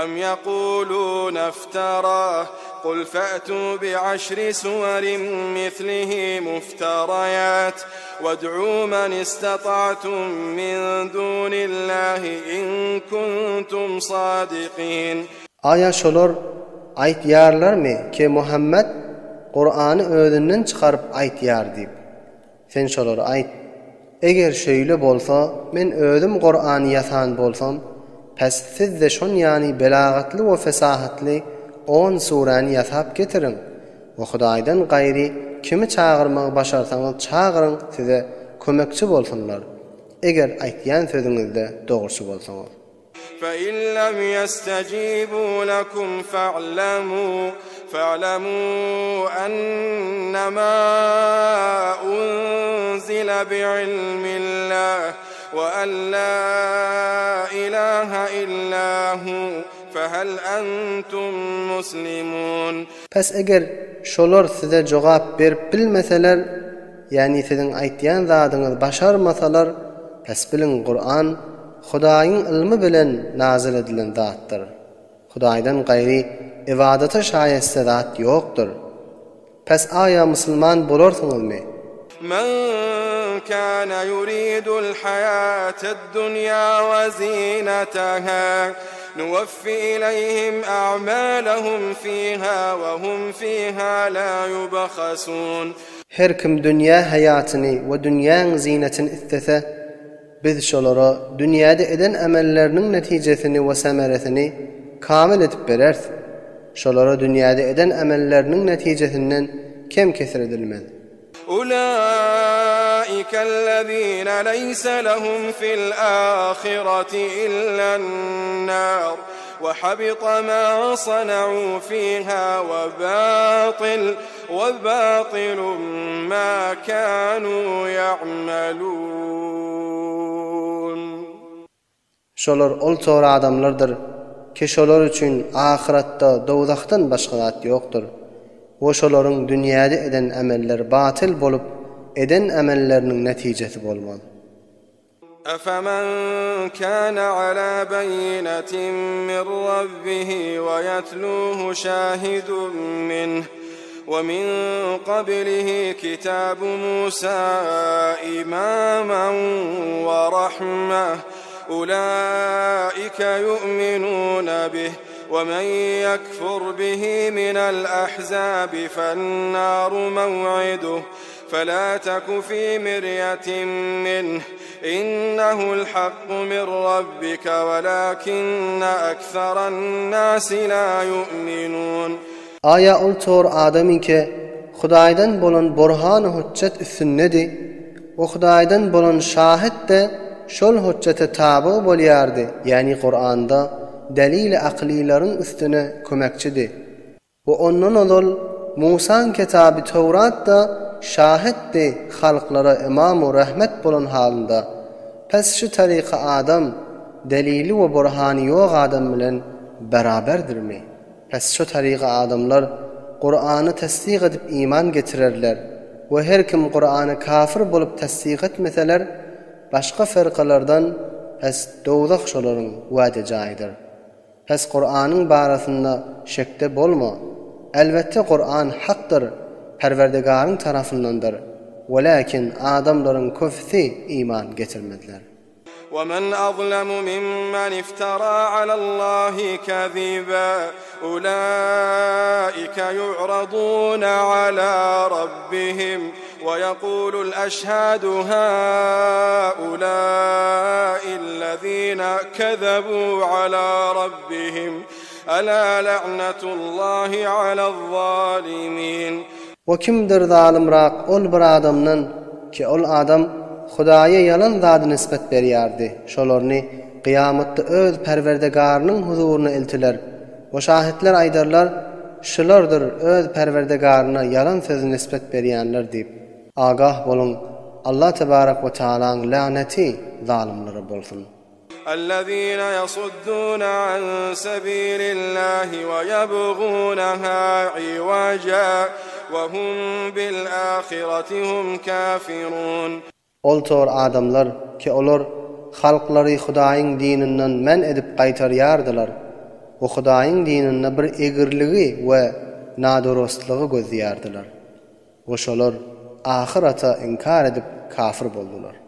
أم يقولون افتراه قل فأتوا بعشر سور مثله مفتريات وادعوا من استطعتم من دون الله إن كنتم صادقين. Aya şolar aytýarlarmy ki Muhammed Qur'any özünden çıkarıp aytýar diýip. Sen şolara ayt. Eger şöyle bolsa, men özüm Qur'any ýasan bolsam, pes siz de şon ýani belagatly we fesahatly 10 surany ýasap getirin. We Hudaýdan gaýry kimi çağırmagy başarsaňyz çağırın, size kömekçi bolsunlar. Eger aýtýan sözüňizde dogry bolsaňyz. فإن لم يستجيبوا لكم فاعلموا أنما أنزل بعلم الله وأن لا إله إلا هو فهل أنتم مسلمون. Pes eger şolar size jogap berip bilmeseler, yani sizin aýtýan zadyňyz başarmasalar, pes bilin Qur'an Hudaýyň ilmi bilen nazil edilen zatdyr. Hudaýdan gaýry ibadata şaýeste zat ýokdur. Pes aya musulman bolarsyňyzmy? Men kana yuridul hayatad dunya wa zinataha nuwaffi ilayhim a'malahum fiha wa hum fiha la yubkhasun. Her kim dünýä hayatyny we dünýäň zinetini istese, biz şolara dünýäde eden amelleriniň netijesini we semeresini kamil edip berers. Şolara dünýäde eden amelleriniň netijesinden kem kesir edilmez. Ulaikellezina leysa lahum fil ahireti illan-nar ve habita ma sana'u fiha ve batilun ma kanu ya'malun. Şolar ol çora adamlardır ki şolar üçin ahiratda dowzakdan başga zat ýokdur. O şolaryň dünýäde eden ameller batil bolup eden amelleriniň netijesi bolmaz. Afaman kana ala bayyinatin min rabbih ve yatluhu şahidun minhu ومن قبله كتاب موسى إماما ورحمة أولئك يؤمنون به ومن يكفر به من الأحزاب فالنار موعده فلا تك في مرية منه إنه الحق من ربك ولكن أكثر الناس لا يؤمنون. Aya ol çor adamy ki Hudaýdan bolan burhan-ı hüccet üstünnedi we Hudaýdan bolan şahit de şol hüccete tabi bolýardy. Yani Qur'anda delil-i aqlilaryň üstüne kömekçidi. We ondan ol Musa'n kitabı Tawrat da şahitdi halklara imam we rahmet bolan halynda. Pes şu tariqa adam delili we burhany ýok adam bilen beraberdirmi? Pes şu tariqa adamlar Qur'any tasdiq edip iman getirerler. Ve her kim Qur'any kafir bolup tasdiq etmeseler, başka ferqalardan pes dowzak şolaryň wade jaýydyr. Pes Qur'anyň barasynda şekde bolma. Elbette Qur'an hakdyr, Perwerdigaryň tarapyndandyr. Welakin adamlaryň köpüsi iman getirmediler. ومن أظلم ممن افترى على الله كذبا أولئك يعرضون على ربهم ويقول الأشهاد هؤلاء الذين كذبوا على ربهم ألا لعنة الله على الظالمين. وكمدر ظالم راق ol bir adamdan ki ol adam Hudaýa yalan zady nisbet berýärdi. Şolarny kıyamatda öz Perwerdigarynyň huzuruna eltiler. O şahitler aýdarlar, şulardyr öz Perwerdigaryna yalan söz nisbet berýänler diýip. Agah bolun, Allah tebarak we taalaň laneti zalimlere bolsun. Ellezîne yasuddûne an sebîlillâhi ve yebğûneha iwaja ve hum bil âhireti hum kâfirûn. Ol tor adamlar ki olar halklary Hudaýyň dininden men edip gaýtarýardylar. o Hudaýyň dininde bir egirligi we nadurustlygy gözlýärdiler. Oşolar ahirata inkar edip kafir boldular.